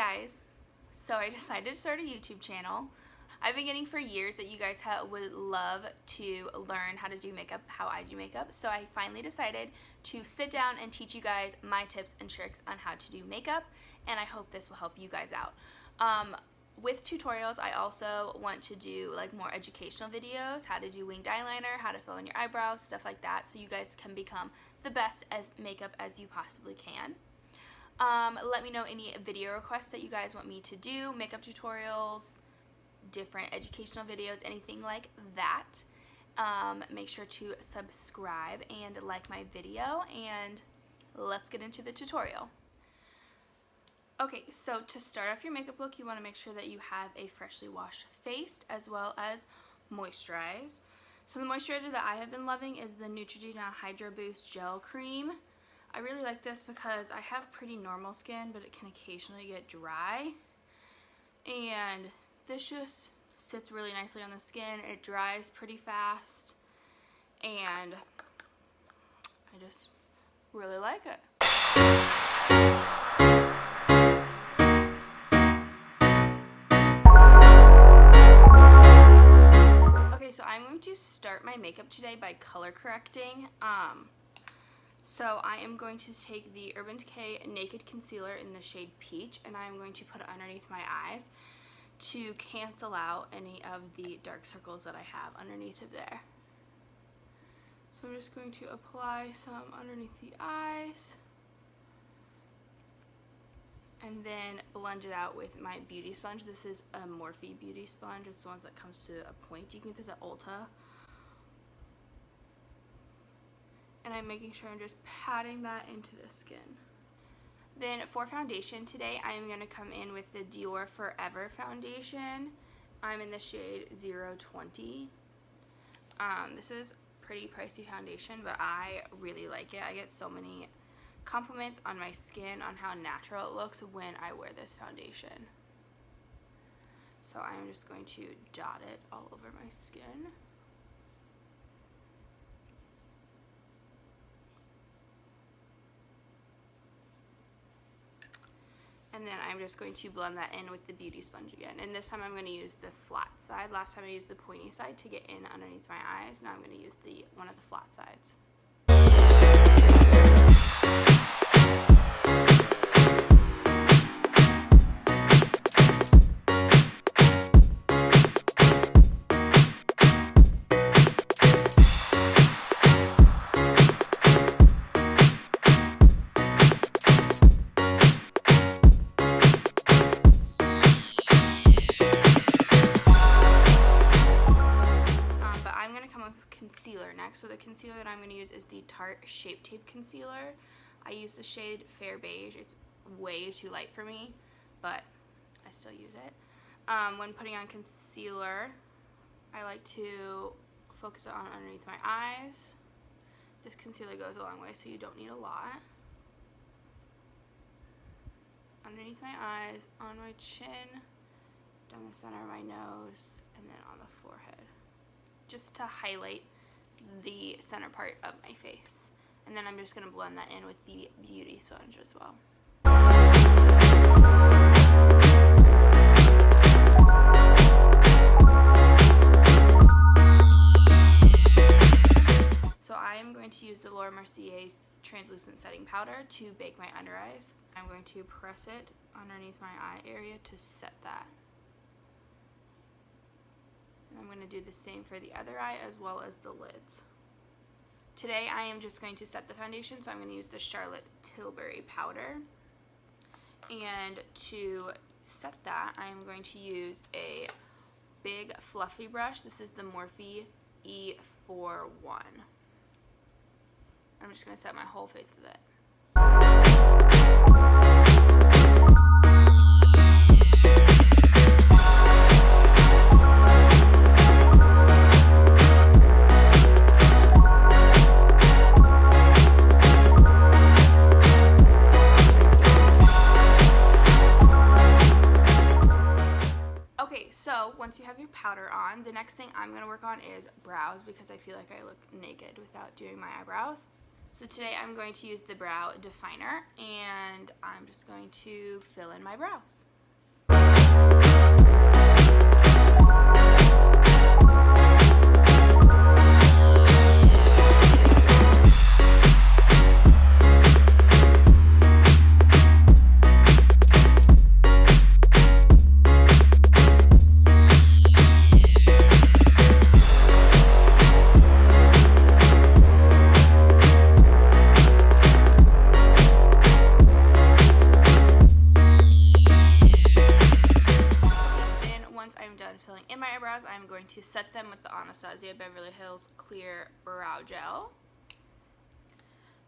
guys, so I decided to start a YouTube channel. I've been getting for years that you guys would love to learn how to do makeup, how I do makeup, so I finally decided to sit down and teach you guys my tips and tricks on how to do makeup, and I hope this will help you guys out. With tutorials, I also want to do like more educational videos, how to do winged eyeliner, how to fill in your eyebrows, stuff like that, so you guys can become the best at makeup as you possibly can. Let me know any video requests that you guys want me to do, makeup tutorials, different educational videos, anything like that. Make sure to subscribe and like my video, and let's get into the tutorial. Okay, so to start off your makeup look, you want to make sure that you have a freshly washed face as well as moisturized. So the moisturizer that I have been loving is the Neutrogena HydroBoost Gel Cream. I really like this because I have pretty normal skin, but it can occasionally get dry. And this just sits really nicely on the skin. It dries pretty fast, and I just really like it. Okay, so I'm going to start my makeup today by color correcting. So I am going to take the Urban Decay Naked Concealer in the shade Peach, and I'm going to put it underneath my eyes to cancel out any of the dark circles that I have underneath of there. So I'm just going to apply some underneath the eyes and then blend it out with my beauty sponge. This is a Morphe beauty sponge. It's the ones that comes to a point. You can get this at Ulta. And I'm making sure I'm just patting that into the skin. Then for foundation today, I am going to come in with the Dior Forever foundation. I'm in the shade 020. This is pretty pricey foundation, but I really like it. I get so many compliments on my skin on how natural it looks when I wear this foundation. So I'm just going to dot it all over my skin. And then I'm just going to blend that in with the beauty sponge again. And this time I'm going to use the flat side. Last time I used the pointy side to get in underneath my eyes. Now I'm going to use one of the flat sides. Concealer next. So the concealer that I'm going to use is the Tarte Shape Tape Concealer. I use the shade Fair Beige. It's way too light for me, but I still use it. When putting on concealer, I like to focus it on underneath my eyes. This concealer goes a long way, so you don't need a lot. Underneath my eyes, on my chin, down the center of my nose, and then on the forehead, just to highlight the center part of my face. And then I'm just going to blend that in with the beauty sponge as well. So I am going to use the Mercier's translucent setting powder to bake my under eyes. I'm going to press it underneath my eye area to set that. I'm going to do the same for the other eye as well as the lids. Today I am just going to set the foundation, so I'm going to use the Charlotte Tilbury powder. And to set that, I am going to use a big fluffy brush. This is the Morphe E41. I'm just going to set my whole face with it. Once you have your powder on, the next thing I'm going to work on is brows, because I feel like I look naked without doing my eyebrows. So today I'm going to use the brow definer, and I'm just going to fill in my brows. I'm going to set them with the Anastasia Beverly Hills Clear Brow Gel.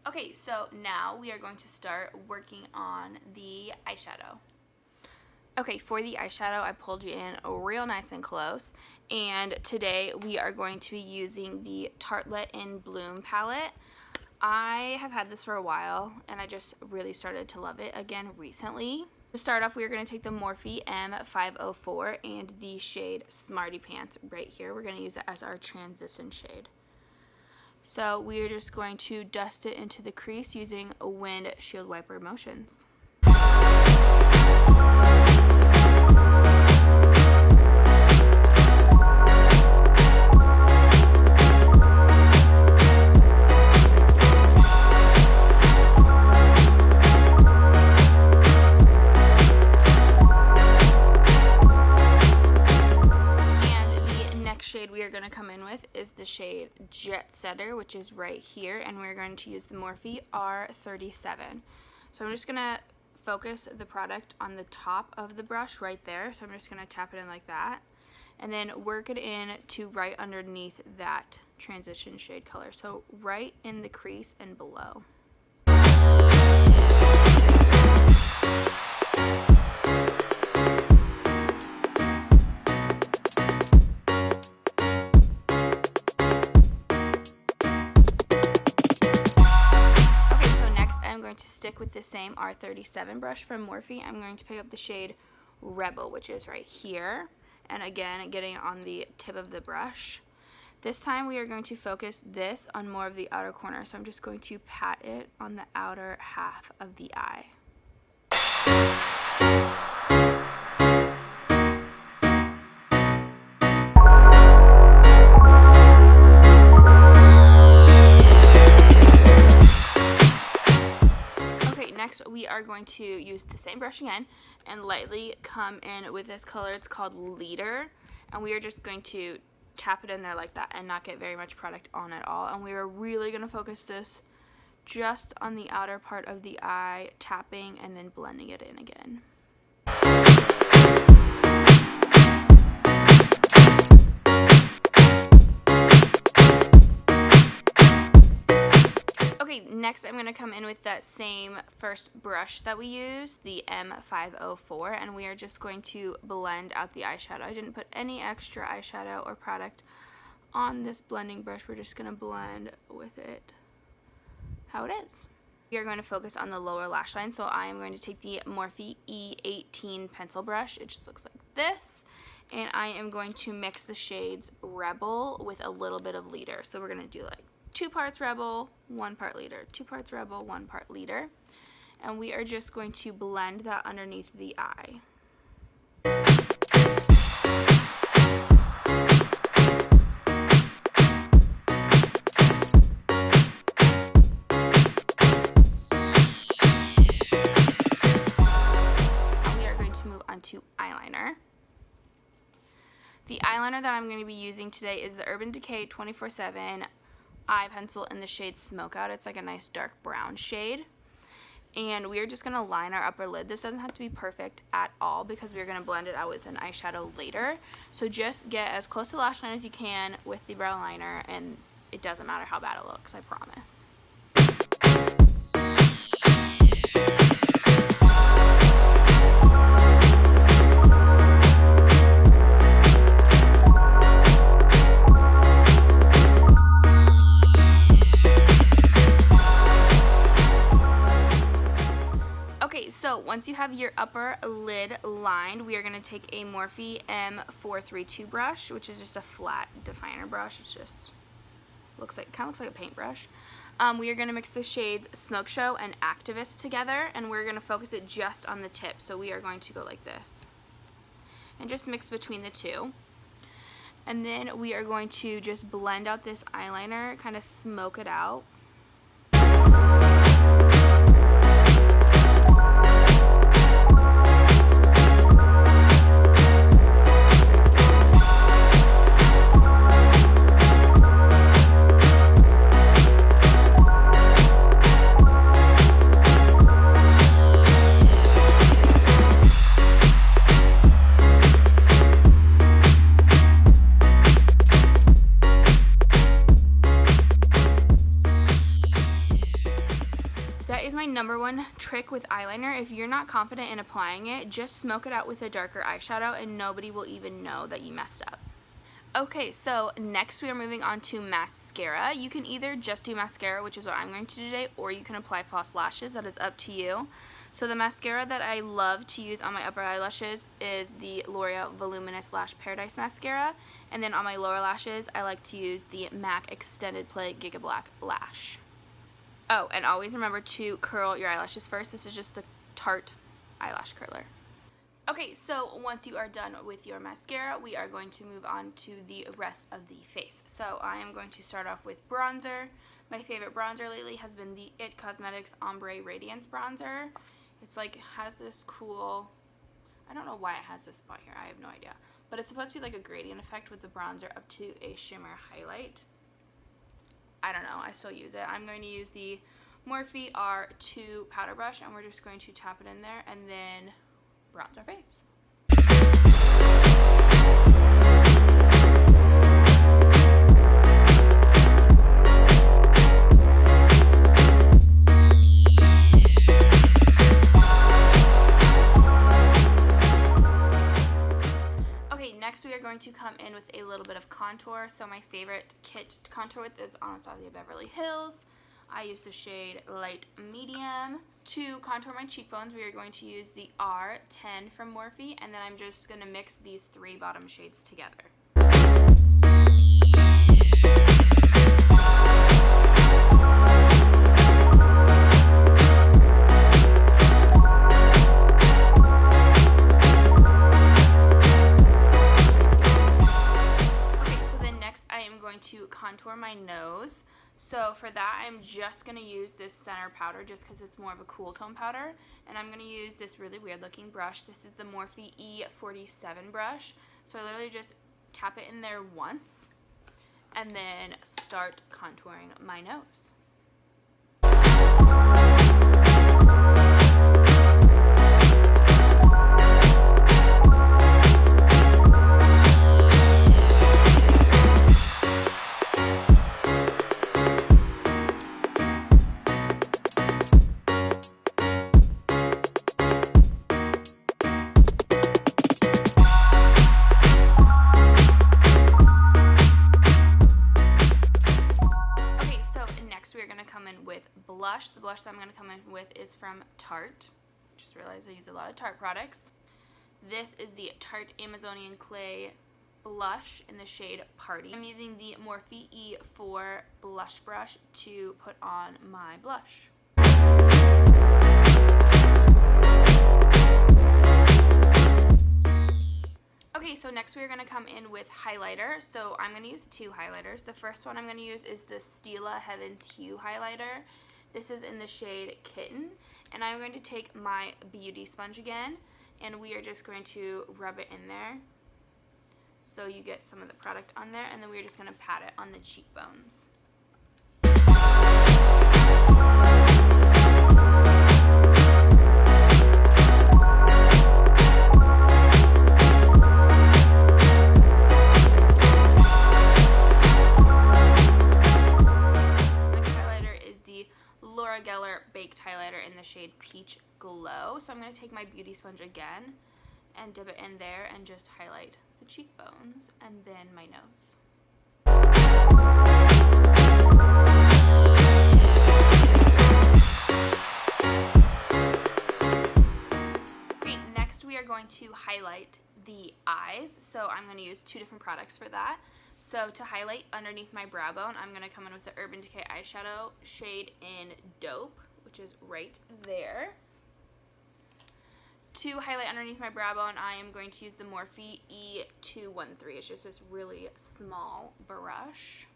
Okay, so now we are going to start working on the eyeshadow. Okay, for the eyeshadow, I pulled you in real nice and close, and today we are going to be using the Tartelette in Bloom palette. I have had this for a while, and I just really started to love it again recently. To start off, we are going to take the Morphe M504 and the shade Smarty Pants right here. We're going to use it as our transition shade. So we are just going to dust it into the crease using windshield wiper motions. We are going to come in with is the shade Jet Setter, which is right here, and we're going to use the Morphe R37. So I'm just going to focus the product on the top of the brush right there, so I'm just going to tap it in like that, and then work it in to right underneath that transition shade color, so right in the crease and below. To stick with the same R37 brush from Morphe, I'm going to pick up the shade Rebel, which is right here, and again getting it on the tip of the brush. This time we are going to focus this on more of the outer corner, so I'm just going to pat it on the outer half of the eye. Next, we are going to use the same brush again and lightly come in with this color. It's called Leader, and we are just going to tap it in there like that and not get very much product on at all. And we are really going to focus this just on the outer part of the eye, tapping and then blending it in again. Okay, next I'm going to come in with that same first brush that we used, the M504, and we are just going to blend out the eyeshadow. I didn't put any extra eyeshadow or product on this blending brush. We're just going to blend with it how it is. We are going to focus on the lower lash line, so I am going to take the Morphe E18 pencil brush. It just looks like this, and I am going to mix the shades Rebel with a little bit of Leader. So we're going to do like 2 parts Rebel, 1 part Leader, 2 parts Rebel, 1 part Leader, and we are just going to blend that underneath the eye. Now we are going to move on to eyeliner. The eyeliner that I'm going to be using today is the Urban Decay 24/7 eye pencil in the shade Smokeout. It's like a nice dark brown shade, and we are just going to line our upper lid. This doesn't have to be perfect at all because we're going to blend it out with an eyeshadow later, so just get as close to lash line as you can with the brow liner, and it doesn't matter how bad it looks, I promise. So once you have your upper lid lined, we are going to take a Morphe M432 brush, which is just a flat definer brush. It's just kind of looks like a paintbrush. We are going to mix the shades Smoke Show and Activist together, and we're going to focus it just on the tip. So we are going to go like this and just mix between the two. And then we are going to just blend out this eyeliner, kind of smoke it out. Number one trick with eyeliner, if you're not confident in applying it, just smoke it out with a darker eyeshadow and nobody will even know that you messed up. Okay, so next we are moving on to mascara. You can either just do mascara, which is what I'm going to do today, or you can apply false lashes. That is up to you. So the mascara that I love to use on my upper eyelashes is the L'Oreal Voluminous Lash Paradise Mascara. And then on my lower lashes, I like to use the MAC Extended Play Giga Black Lash. Oh, and always remember to curl your eyelashes first. This is just the Tarte eyelash curler. Okay, so once you are done with your mascara, we are going to move on to the rest of the face. So I am going to start off with bronzer. My favorite bronzer lately has been the It Cosmetics Ombre Radiance bronzer. It's like, has this cool, I don't know why it has this spot here, I have no idea. But it's supposed to be like a gradient effect with the bronzer up to a shimmer highlight. I don't know, I still use it. I'm going to use the Morphe R2 powder brush, and we're just going to tap it in there and then bronze our face. Next we are going to come in with a little bit of contour. So my favorite kit to contour with is Anastasia Beverly Hills. I use the shade Light Medium. To contour my cheekbones, we are going to use the R10 from Morphe, and then I'm just going to mix these three bottom shades together. To contour my nose. So for that, I'm just going to use this center powder just because it's more of a cool tone powder, and I'm going to use this really weird looking brush. This is the Morphe E47 brush. So I literally just tap it in there once and then start contouring my nose. Blush. The blush that I'm going to come in with is from Tarte. Just realized I use a lot of Tarte products. This is the Tarte Amazonian Clay blush in the shade Party. I'm using the Morphe E4 blush brush to put on my blush. Okay, so next we are going to come in with highlighter. So I'm going to use two highlighters. The first one I'm going to use is the Stila Heaven's Hue highlighter. This is in the shade Kitten, and I'm going to take my beauty sponge again, and we are just going to rub it in there so you get some of the product on there, and then we're just going to pat it on the cheekbones. Gellar Baked Highlighter in the shade Peach Glow. So I'm going to take my beauty sponge again and dip it in there and just highlight the cheekbones and then my nose. Okay, next we are going to highlight the eyes. So I'm going to use two different products for that. So to highlight underneath my brow bone, I'm going to come in with the Urban Decay eyeshadow shade in Dope, which is right there. To highlight underneath my brow bone, I am going to use the Morphe E213. It's just this really small brush.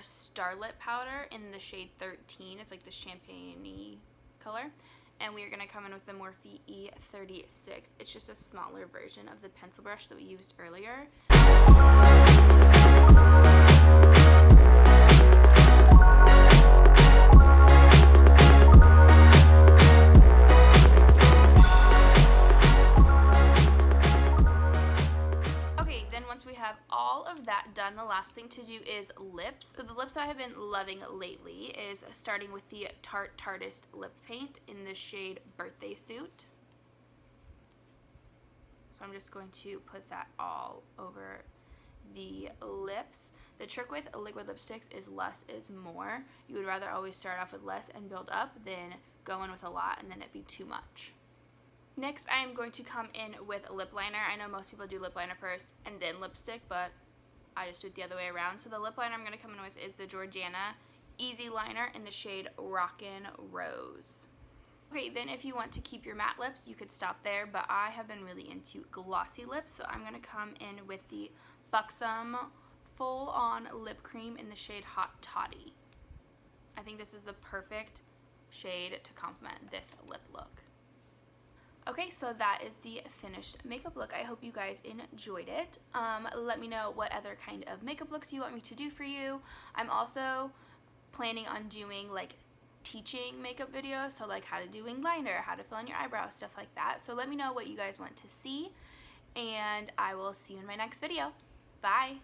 Starlit powder in the shade 13. It's like the champagne-y color. And we are going to come in with the Morphe E36. It's just a smaller version of the pencil brush that we used earlier. All of that done, the last thing to do is lips. So the lips that I have been loving lately is starting with the Tarte Tartiest lip paint in the shade Birthday Suit. So I'm just going to put that all over the lips. The trick with liquid lipsticks is less is more. You would rather always start off with less and build up than go in with a lot and then it be too much. Next, I am going to come in with lip liner. I know most people do lip liner first and then lipstick, but I just do it the other way around. So the lip liner I'm going to come in with is the Georgiana Easy Liner in the shade Rockin' Rose. Okay, then if you want to keep your matte lips, you could stop there, but I have been really into glossy lips, so I'm going to come in with the Buxom Full On Lip Cream in the shade Hot Toddy. I think this is the perfect shade to complement this lip look. Okay, so that is the finished makeup look. I hope you guys enjoyed it. Let me know what other kind of makeup looks you want me to do for you. I'm also planning on doing like teaching makeup videos, so like how to do wing liner, how to fill in your eyebrows, stuff like that. So let me know what you guys want to see, and I will see you in my next video. Bye!